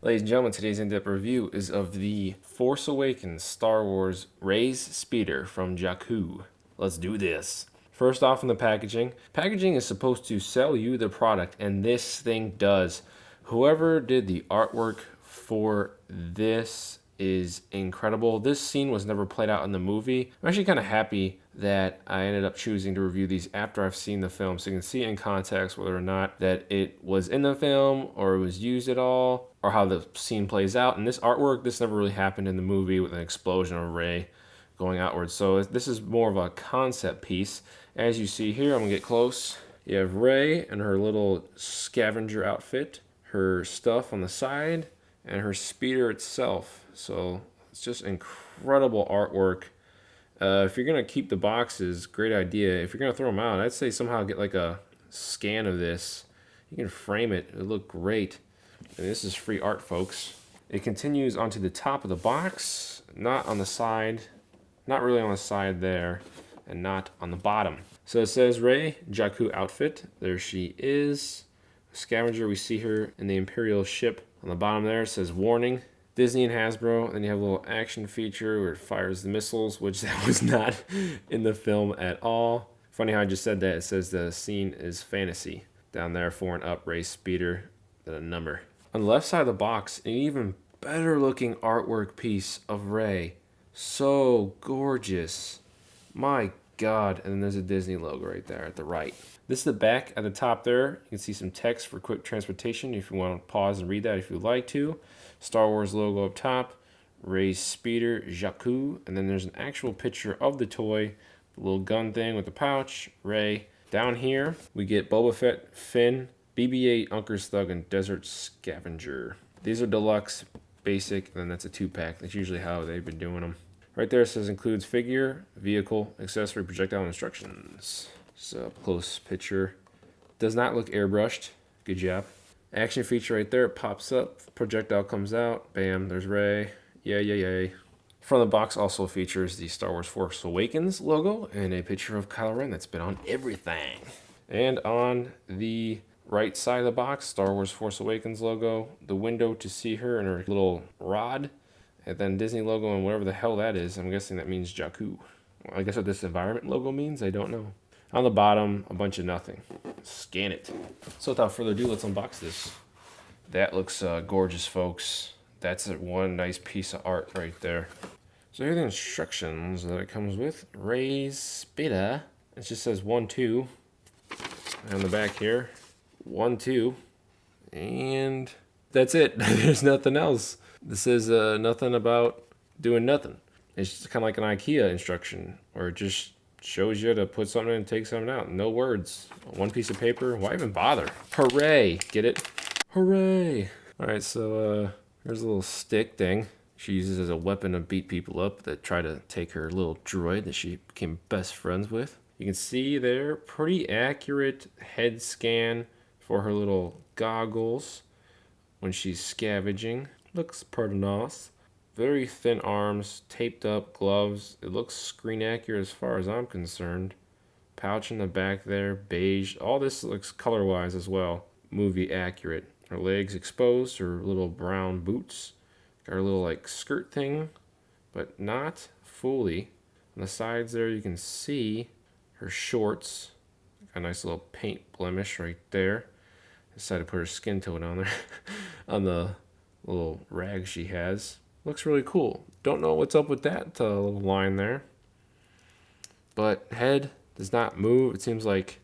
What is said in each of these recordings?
Ladies and gentlemen, today's in-depth review is of the Force Awakens Star Wars Rey's Speeder from Jakku. Let's do this. First off, in the packaging. Packaging is supposed to sell you the product, and this thing does. Whoever did the artwork for this is incredible. This scene was never played out in the movie. I'm actually kind of happy that I ended up choosing to review these after I've seen the film, so you can see in context whether or not that it was in the film or it was used at all, or how the scene plays out. And this artwork, this never really happened in the movie with an explosion of Rey going outwards. So this is more of a concept piece. As you see here, I'm gonna get close. You have Rey and her little scavenger outfit, her stuff on the side, and her speeder itself. So it's just incredible artwork. If you're gonna keep the boxes, great idea. If you're gonna throw them out, I'd say somehow get like a scan of this. You can frame it, it'll look great. And this is free art, folks. It continues onto the top of the box, not on the side, not really on the side there, and not on the bottom. So it says Rey, Jakku outfit. There she is. Scavenger, we see her in the Imperial ship. On the bottom there, it says warning. Disney and Hasbro. Then you have a little action feature where it fires the missiles, which that was not in the film at all. Funny how I just said that. It says the scene is fantasy. Down there, 4 and up, Rey Speeder, then a number. On the left side of the box, an even better looking artwork piece of Rey. So gorgeous. My God. And then there's a Disney logo right there at the right. This is the back at the top there. You can see some text for quick transportation if you want to pause and read that if you'd like to. Star Wars logo up top. Rey Speeder, Jakku. And then there's an actual picture of the toy. The little gun thing with the pouch. Rey. Down here, we get Boba Fett, Finn, BB-8, Uncker's Thug, and Desert Scavenger. These are deluxe, basic, and then that's a 2-pack. That's usually how they've been doing them. Right there it says includes figure, vehicle, accessory, projectile, instructions. So close picture. Does not look airbrushed. Good job. Action feature right there. It pops up. Projectile comes out. Bam. There's Rey. Yay. Front of the box also features the Star Wars Force Awakens logo and a picture of Kylo Ren that's been on everything. And on the right side of the box, Star Wars Force Awakens logo, the window to see her and her little rod, and then Disney logo and whatever the hell that is. I'm guessing that means Jakku. Well, I guess what this environment logo means, I don't know. On the bottom, a bunch of nothing. Scan it. So without further ado, let's unbox this. That looks gorgeous, folks. That's one nice piece of art right there. So here are the instructions that it comes with. Rey Speeder. It just says 1, 2. And on the back here, 1, 2. And that's it. There's nothing else. This is nothing about doing nothing. It's just kind of like an IKEA instruction, where it just shows you to put something in and take something out. No words. One piece of paper. Why even bother? Hooray. Get it? Hooray. All right, so here's a little stick thing she uses as a weapon to beat people up that try to take her little droid that she became best friends with. You can see there, pretty accurate head scan for her little goggles when she's scavenging. Looks pretty nice. Very thin arms, taped up gloves. It looks screen accurate as far as I'm concerned. Pouch in the back there, beige. All this looks color-wise as well. Movie accurate. Her legs exposed, her little brown boots. Got her little like skirt thing, but not fully. On the sides there you can see her shorts. Got a nice little paint blemish right there. Decided to put her skin tone on there on the little rag she has. Looks really cool. Don't know what's up with that little line there. But head does not move. It seems like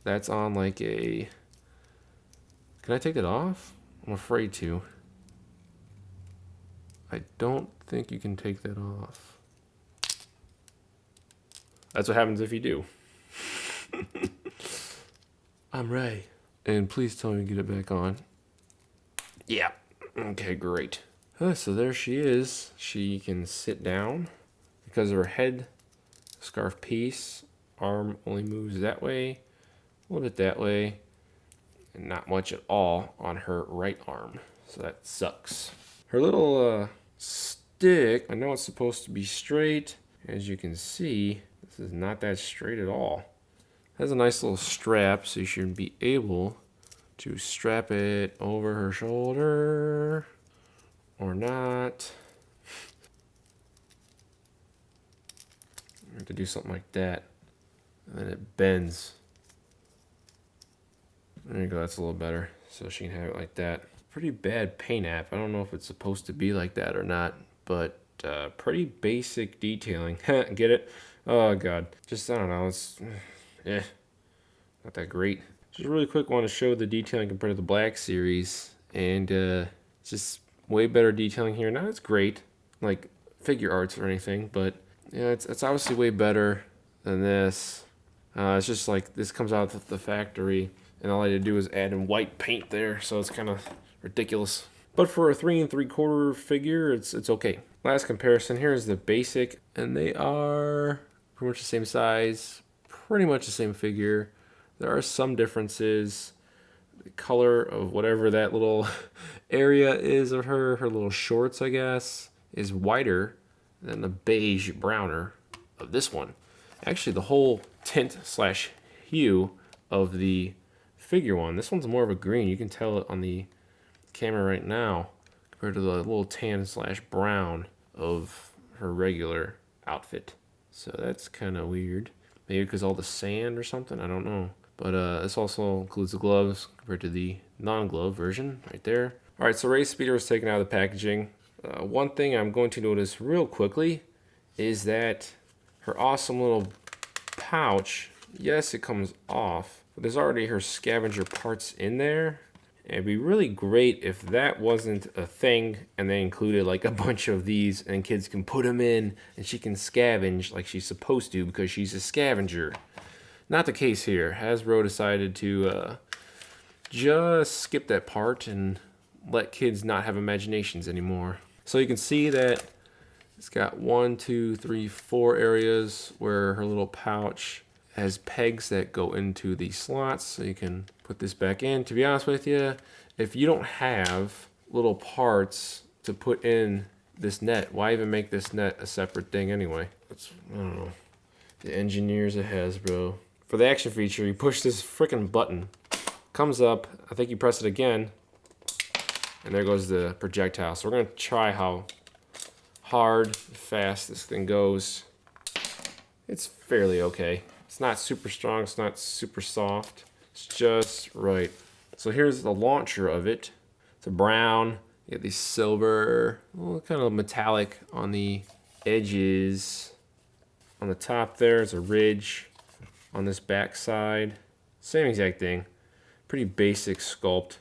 that's on like a... Can I take it off? I'm afraid to. I don't think you can take that off. That's what happens if you do. I'm Rey. And please tell me to get it back on. Yeah. Okay, great. So there she is. She can sit down because of her head scarf piece. Arm only moves that way, a little bit that way, and not much at all on her right arm. So that sucks. Her little stick, I know it's supposed to be straight. As you can see, this is not that straight at all. It has a nice little strap, so you should be able to strap it over her shoulder. do something like that. And then it bends. There you go, that's a little better. So she can have it like that. Pretty bad paint app. I don't know if it's supposed to be like that or not, but pretty basic detailing. Get it? Oh god. Just, I don't know, it's not that great. Just really quick, want to show the detailing compared to the Black Series, and it's just way better detailing here. Not as great, like figure arts or anything, but yeah, it's obviously way better than this. It's just like this comes out of the factory, and all I had to do is add in white paint there, so it's kind of ridiculous. But for a 3 3/4 figure, it's okay. Last comparison here is the basic, and they are pretty much the same size, pretty much the same figure. There are some differences. The color of whatever that little area is of her little shorts, I guess, is whiter than the beige browner of this one. Actually, the whole tint slash hue of the figure one, this one's more of a green. You can tell it on the camera right now compared to the little tan slash brown of her regular outfit. So that's kind of weird. Maybe because all the sand or something, I don't know. But this also includes the gloves compared to the non-glove version right there. All right, so Rey Speeder was taken out of the packaging. One thing I'm going to notice real quickly is that her awesome little pouch, yes, it comes off, but there's already her scavenger parts in there. And it'd be really great if that wasn't a thing and they included like a bunch of these and kids can put them in and she can scavenge like she's supposed to because she's a scavenger. Not the case here. Hasbro decided to just skip that part and let kids not have imaginations anymore. So you can see that it's got 1, 2, 3, 4 areas where her little pouch has pegs that go into the slots, so you can put this back in. To be honest with you, if you don't have little parts to put in this net, why even make this net a separate thing anyway? I don't know. The engineers at Hasbro. For the action feature, you push this freaking button. Comes up, I think you press it again, and there goes the projectile. So we're gonna try how hard, fast this thing goes. It's fairly okay. It's not super strong, it's not super soft. It's just right. So here's the launcher of it. It's a brown, you get these silver, well, kind of metallic on the edges. On the top there's a ridge. On this back side, same exact thing. Pretty basic sculpt.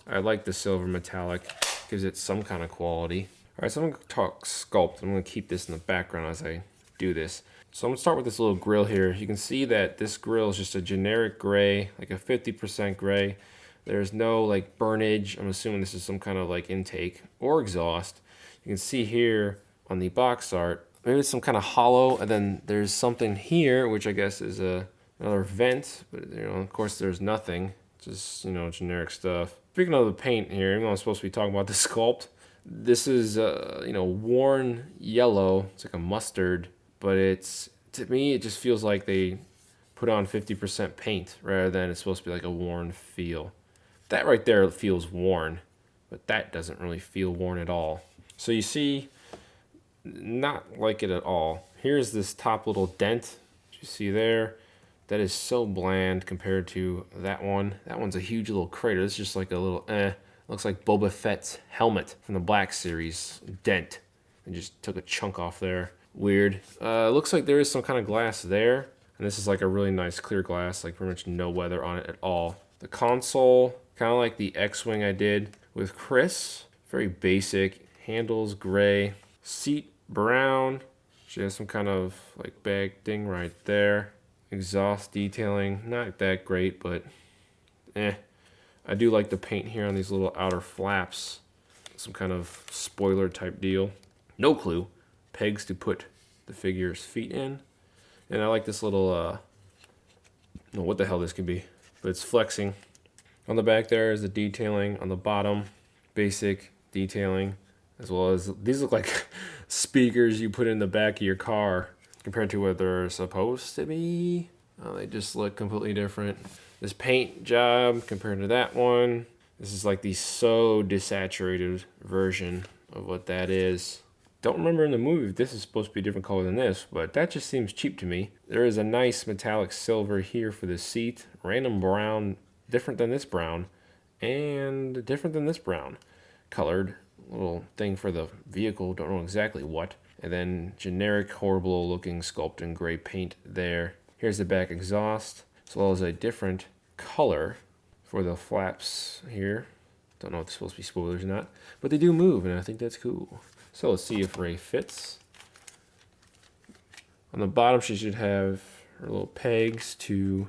I like the silver metallic. Gives it some kind of quality. All right, so I'm gonna talk sculpt. I'm gonna keep this in the background as I do this. So I'm gonna start with this little grill here. You can see that this grill is just a generic gray, like a 50% gray. There's no like burnage. I'm assuming this is some kind of like intake or exhaust. You can see here on the box art, maybe it's some kind of hollow, and then there's something here, which I guess is another vent, but you know, of course there's nothing, just, you know, generic stuff. Speaking of the paint here, even though I'm supposed to be talking about the sculpt, this is, you know, worn yellow. It's like a mustard, but it's, to me, it just feels like they put on 50% paint rather than it's supposed to be like a worn feel. That right there feels worn, but that doesn't really feel worn at all. So you see, not like it at all. Here's this top little dent, you see there. That is so bland compared to that one. That one's a huge little crater. This is just like a little, looks like Boba Fett's helmet from the Black Series dent. And just took a chunk off there. Weird. Looks like there is some kind of glass there. And this is like a really nice clear glass, like pretty much no weather on it at all. The console, kind of like the X-Wing I did with Chris. Very basic. Handles gray. Seat brown. She has some kind of like bag thing right there. Exhaust detailing, not that great, but I do like the paint here on these little outer flaps. Some kind of spoiler type deal. No clue. Pegs to put the figure's feet in. And I like this little, I don't know what the hell this could be, but it's flexing. On the back there is the detailing. On the bottom, basic detailing, as well as, these look like speakers you put in the back of your car. Compared to what they're supposed to be. They just look completely different. This paint job compared to that one. This is like the so desaturated version of what that is. Don't remember in the movie if this is supposed to be a different color than this, but that just seems cheap to me. There is a nice metallic silver here for the seat, random brown, different than this brown, and different than this brown. Colored little thing for the vehicle, don't know exactly what. And then generic, horrible looking sculpt in gray paint there. Here's the back exhaust, as well as a different color for the flaps here. Don't know if it's supposed to be spoilers or not, but they do move, and I think that's cool. So let's see if Rey fits. On the bottom, she should have her little pegs to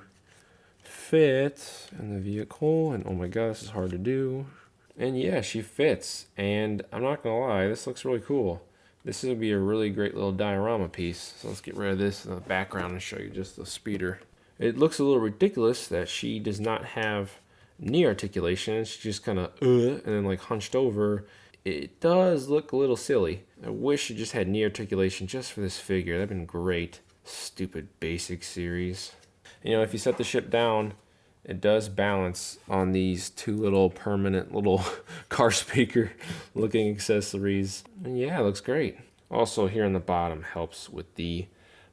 fit in the vehicle. And oh my god, this is hard to do. And yeah, she fits. And I'm not gonna lie, this looks really cool. This is gonna be a really great little diorama piece. So let's get rid of this in the background and show you just the speeder. It looks a little ridiculous that she does not have knee articulation. She's just kind of and then like hunched over. It does look a little silly. I wish it just had knee articulation just for this figure. That'd been great. Stupid basic series. You know, if you set the ship down, it does balance on these two little permanent little car speaker looking accessories. And yeah, it looks great. Also here on the bottom helps with the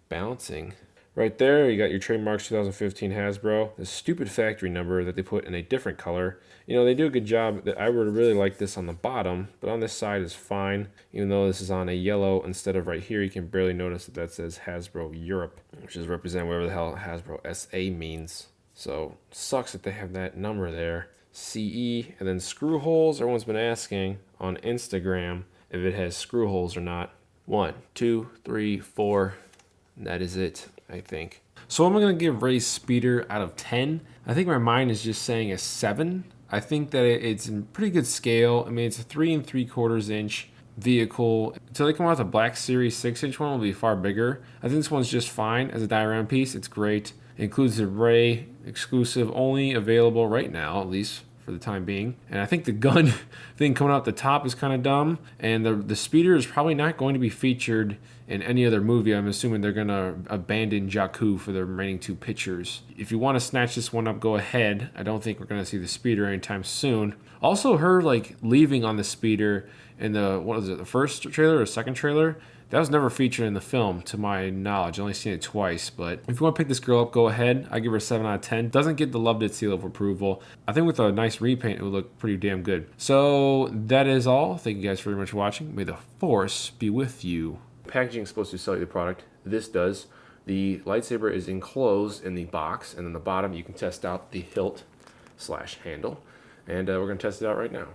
balancing. Right there, you got your trademarks 2015 Hasbro, the stupid factory number that they put in a different color. You know, they do a good job. I would really like this on the bottom, but on this side is fine. Even though this is on a yellow instead of right here, you can barely notice that says Hasbro Europe, which is represent whatever the hell Hasbro SA means. So, sucks that they have that number there. CE, and then screw holes. Everyone's been asking on Instagram if it has screw holes or not. 1, 2, 3, 4. That is it, I think. So I'm going to give Rey Speeder out of 10. I think my mind is just saying a 7. I think that it's in pretty good scale. I mean, it's a 3 3/4 inch vehicle. Until they come out with a Black Series 6-inch one, will be far bigger. I think this one's just fine as a diorama piece. It's great. It includes the Rey exclusive, only available right now, at least for the time being. And I think the gun thing coming out the top is kind of dumb. And the speeder is probably not going to be featured in any other movie. I'm assuming they're going to abandon Jakku for the remaining 2 pictures. If you want to snatch this one up, go ahead. I don't think we're going to see the speeder anytime soon. Also, her like leaving on the speeder in the, what was it, the first trailer or second trailer? That was never featured in the film, to my knowledge. I've only seen it twice, but if you want to pick this girl up, go ahead. I give her a 7 out of 10. Doesn't get the loved it seal of approval. I think with a nice repaint, it would look pretty damn good. So that is all. Thank you guys very much for watching. May the Force be with you. Packaging is supposed to sell you the product. This does. The lightsaber is enclosed in the box, and then the bottom you can test out the hilt/handle. And we're going to test it out right now.